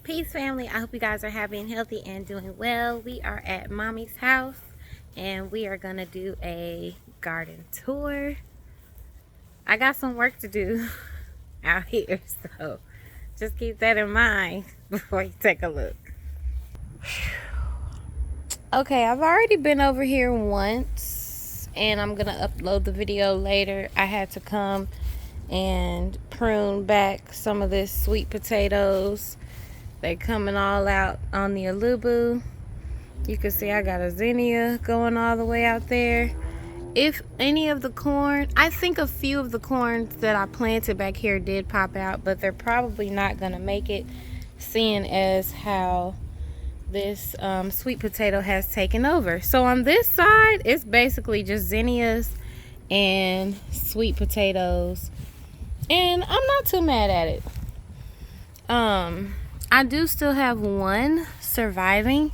Peace, family. I hope you guys are happy and healthy and doing well. We are at mommy's house and we are gonna do a garden tour. I got some work to do out here, so just keep that in mind before you take a look. Okay, I've already been over here once and I'm gonna upload the video later. I had to come and prune back some of this sweet potatoes. They coming all out on the Lubu. You can see I got a zinnia going all the way out there. If any of the corn, I think a few of the corns that I planted back here did pop out, but they're probably not gonna make it, seeing as how this sweet potato has taken over. So on this side, it's basically just zinnias and sweet potatoes, and I'm not too mad at it. I do still have one surviving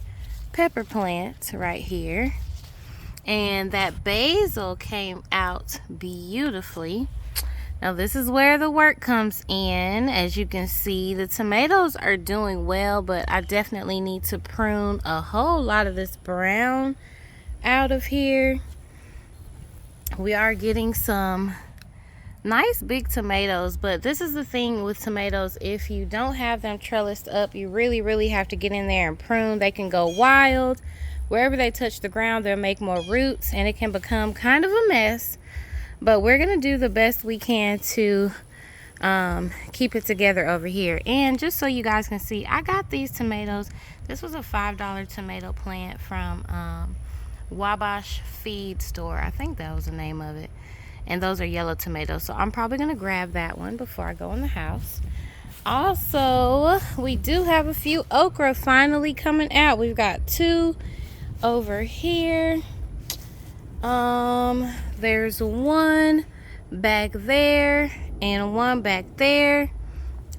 pepper plant right here, and that basil came out beautifully. Now this is where the work comes in. As you can see, the tomatoes are doing well, but I definitely need to prune a whole lot of this brown out of here. We are getting some nice big tomatoes, but this is the thing with tomatoes: if you don't have them trellised up, you really have to get in there and prune. They can go wild. Wherever they touch the ground, they'll make more roots and it can become kind of a mess, but we're gonna do the best we can to keep it together over here. And just so you guys can see, I got these tomatoes. This was a $5 tomato plant from Wabash Feed Store, I think that was the name of it. And those are yellow tomatoes, so I'm probably gonna grab that one before I go in the house. Also, we do have a few okra finally coming out. We've got two over here. There's one back there and one back there,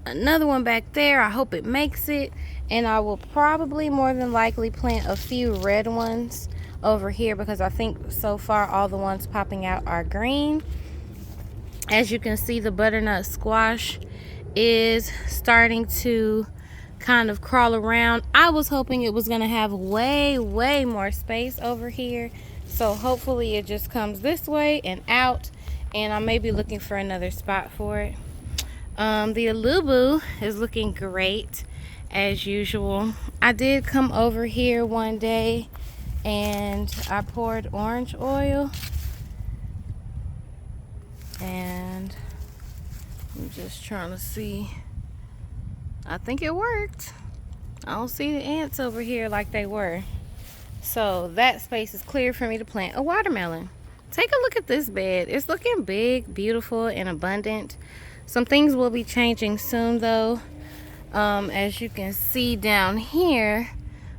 another one back there. I hope it makes it. And I will probably more than likely plant a few red ones over here, because I think so far all the ones popping out are green. As you can see, the butternut squash is starting to kind of crawl around. I was hoping it was going to have way more space over here, so hopefully it just comes this way and out, and I may be looking for another spot for it. The Lubu is looking great as usual. I did come over here one day and I poured orange oil, and I'm just trying to see. I think it worked. I don't see the ants over here like they were, so that space is clear for me to plant a watermelon. Take a look at this bed. It's looking big, beautiful, and abundant. Some things will be changing soon though. As you can see down here,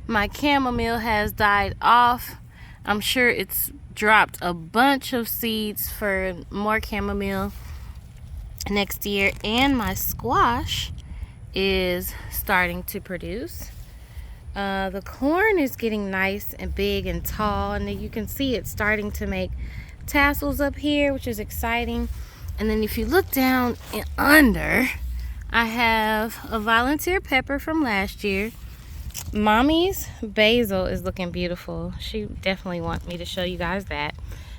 my chamomile has died off. I'm sure it's dropped a bunch of seeds for more chamomile next year. And my squash is starting to produce. The corn is getting nice and big and tall, and then you can see it's starting to make tassels up here, which is exciting. And then if you look down and under, I have a volunteer pepper from last year. Mommy's basil is looking beautiful. She definitely wants me to show you guys that.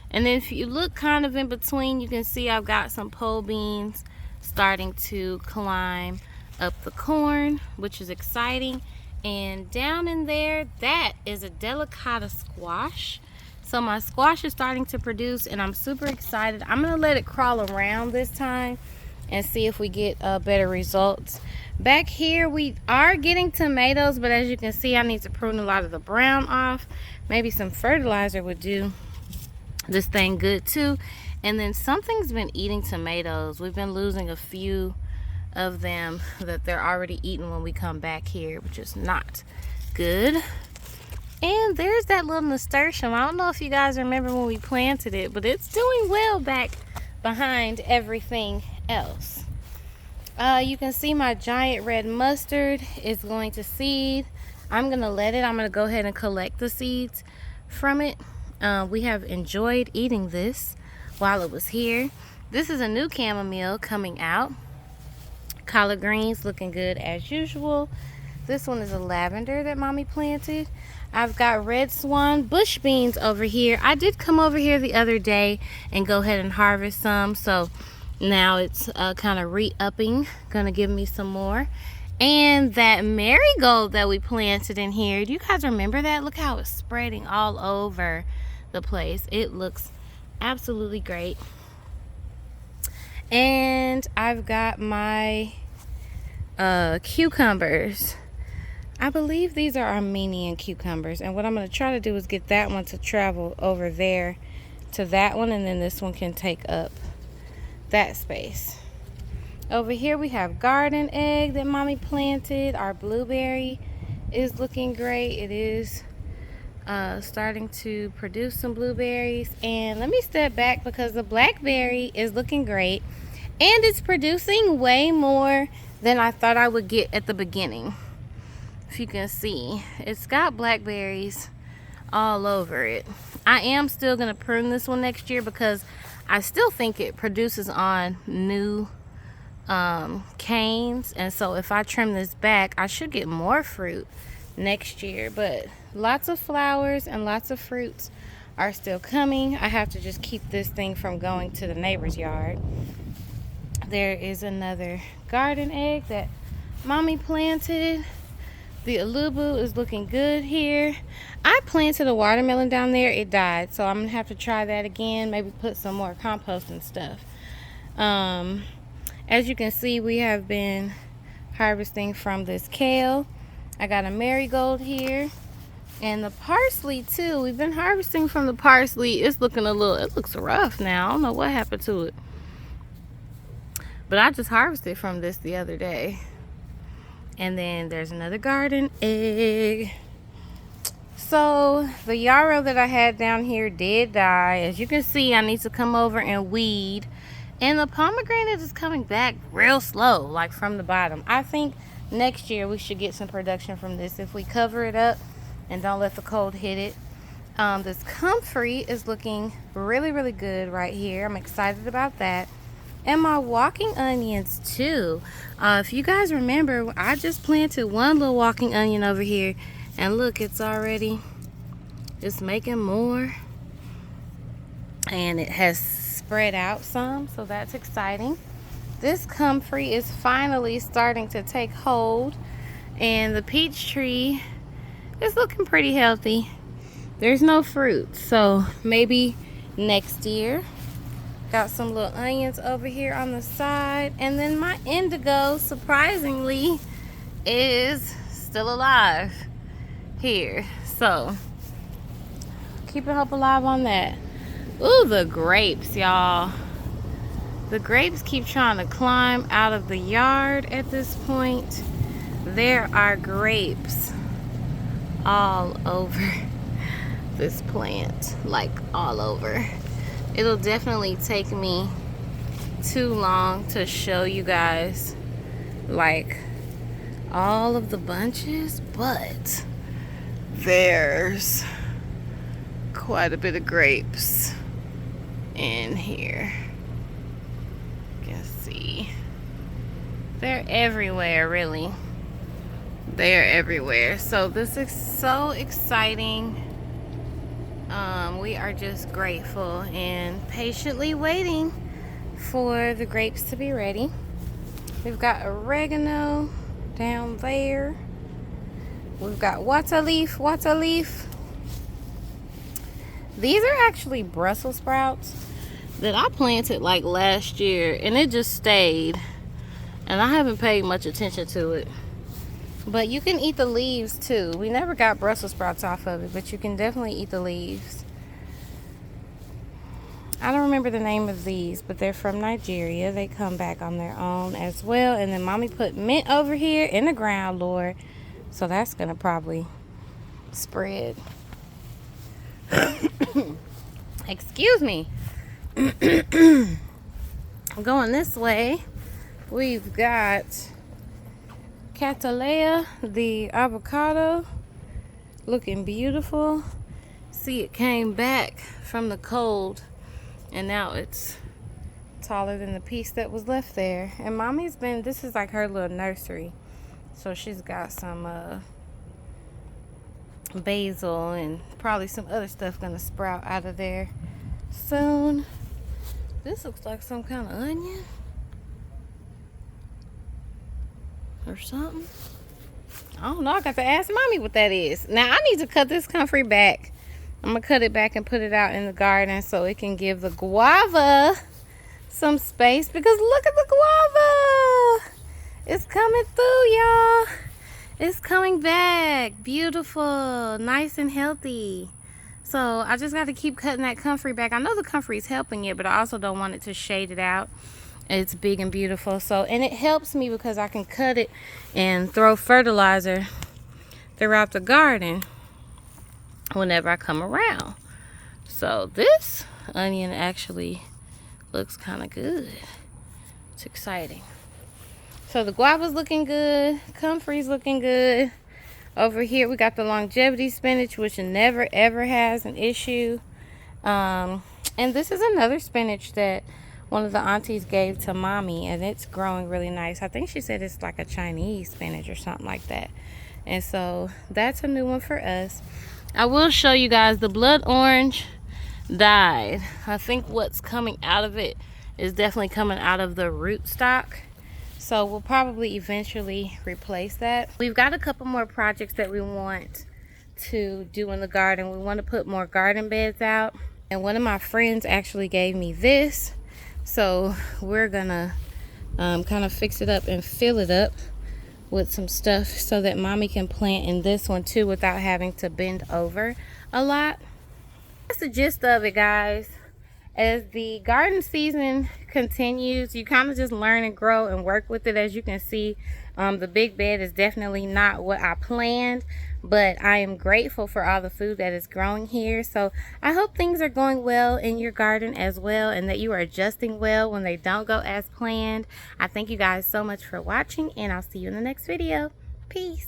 And then if you look kind of in between, you can see I've got some pole beans starting to climb up the corn, which is exciting. And down in there, that is a delicata squash. So my squash is starting to produce and I'm super excited. I'm gonna let it crawl around this time and see if we get better results. Back here we are getting tomatoes, but as you can see, I need to prune a lot of the brown off. Maybe some fertilizer would do this thing good too. And then something's been eating tomatoes. We've been losing a few of them that they're already eating when we come back here, which is not good. And there's that little nasturtium. I don't know if you guys remember when we planted it, but it's doing well back behind everything else. You can see my giant red mustard is going to seed. I'm gonna go ahead and collect the seeds from it. We have enjoyed eating this while it was here. This is a new chamomile coming out. Collard greens looking good as usual. This one is a lavender that mommy planted. I've got red swan bush beans over here. I did come over here the other day and go ahead and harvest some, so now it's kind of re-upping, gonna give me some more. And that marigold that we planted in here, do you guys remember that? Look how it's spreading all over the place. It looks absolutely great. And I've got my cucumbers. I believe these are Armenian cucumbers, and what I'm going to try to do is get that one to travel over there to that one, and then this one can take up that space. Over here we have garden egg that mommy planted. Our blueberry is looking great. It is starting to produce some blueberries. And let me step back because the blackberry is looking great, and it's producing way more than I thought I would get at the beginning. If you can see, it's got blackberries all over it. I am still gonna prune this one next year because I still think it produces on new canes, and so if I trim this back I should get more fruit next year. But lots of flowers and lots of fruits are still coming. I have to just keep this thing from going to the neighbor's yard. There is another garden egg that mommy planted. The Lubu is looking good here. I planted a watermelon down there. It died, so I'm gonna have to try that again. Maybe put some more compost and stuff. As you can see, we have been harvesting from this kale. I got a marigold here, and the parsley too. We've been harvesting from the parsley. It's looking it looks rough now. I don't know what happened to it, but I just harvested from this the other day. And then there's another garden egg. So the yarrow that I had down here did die. As you can see, I need to come over and weed. And the pomegranate is coming back real slow, like from the bottom. I think next year we should get some production from this if we cover it up and don't let the cold hit it. This comfrey is looking really, really good right here. I'm excited about that. And my walking onions too. If you guys remember, I just planted one little walking onion over here, and look, it's making more, and it has spread out some, so that's exciting. This comfrey is finally starting to take hold, and the peach tree is looking pretty healthy. There's no fruit, so maybe next year. Got some little onions over here on the side, and then my indigo surprisingly is still alive here, so keeping hope alive on that. Ooh, the grapes, y'all. The grapes keep trying to climb out of the yard at this point. There are grapes all over this plant, like all over. It'll definitely take me too long to show you guys like all of the bunches, but there's quite a bit of grapes in here. You can see they're everywhere, really. They're everywhere. So this is so exciting. We are just grateful and patiently waiting for the grapes to be ready. We've got oregano down there. We've got water leaf. These are actually Brussels sprouts that I planted like last year, and it just stayed, and I haven't paid much attention to it. But you can eat the leaves too. We never got Brussels sprouts off of it, but you can definitely eat the leaves. I don't remember the name of these, but they're from Nigeria. They come back on their own as well. And then mommy put mint over here in the ground, Lord. So that's gonna probably spread. Excuse me. I'm going this way. We've got Catalea, the avocado, looking beautiful. See, it came back from the cold, and now it's taller than the piece that was left there. And mommy's been, this is like her little nursery. So she's got some basil and probably some other stuff gonna sprout out of there soon. This looks like some kind of onion or something. I don't know. I got to ask mommy what that is. Now I need to cut this comfrey back. I'm gonna cut it back and put it out in the garden so it can give the guava some space, because look at the guava. It's coming through, y'all. It's coming back. Beautiful, nice and healthy. So I just got to keep cutting that comfrey back. I know the comfrey is helping it, but I also don't want it to shade it out. It's big and beautiful. So, and it helps me because I can cut it and throw fertilizer throughout the garden whenever I come around. So this onion actually looks kind of good. It's exciting. So the guava's looking good. Comfrey's looking good. Over here we got the longevity spinach, which never ever has an issue. And this is another spinach that one of the aunties gave to mommy, and it's growing really nice. I think she said it's like a Chinese spinach or something like that. And so that's a new one for us. I will show you guys the blood orange died. I think what's coming out of it is definitely coming out of the root stock. So we'll probably eventually replace that. We've got a couple more projects that we want to do in the garden. We want to put more garden beds out. And one of my friends actually gave me this. So we're gonna kind of fix it up and fill it up with some stuff so that mommy can plant in this one too without having to bend over a lot. That's the gist of it, guys. As the garden season continues, you kind of just learn and grow and work with it. As you can see, the big bed is definitely not what I planned, but I am grateful for all the food that is growing here. So I hope things are going well in your garden as well, and that you are adjusting well when they don't go as planned. I thank you guys so much for watching, and I'll see you in the next video. Peace.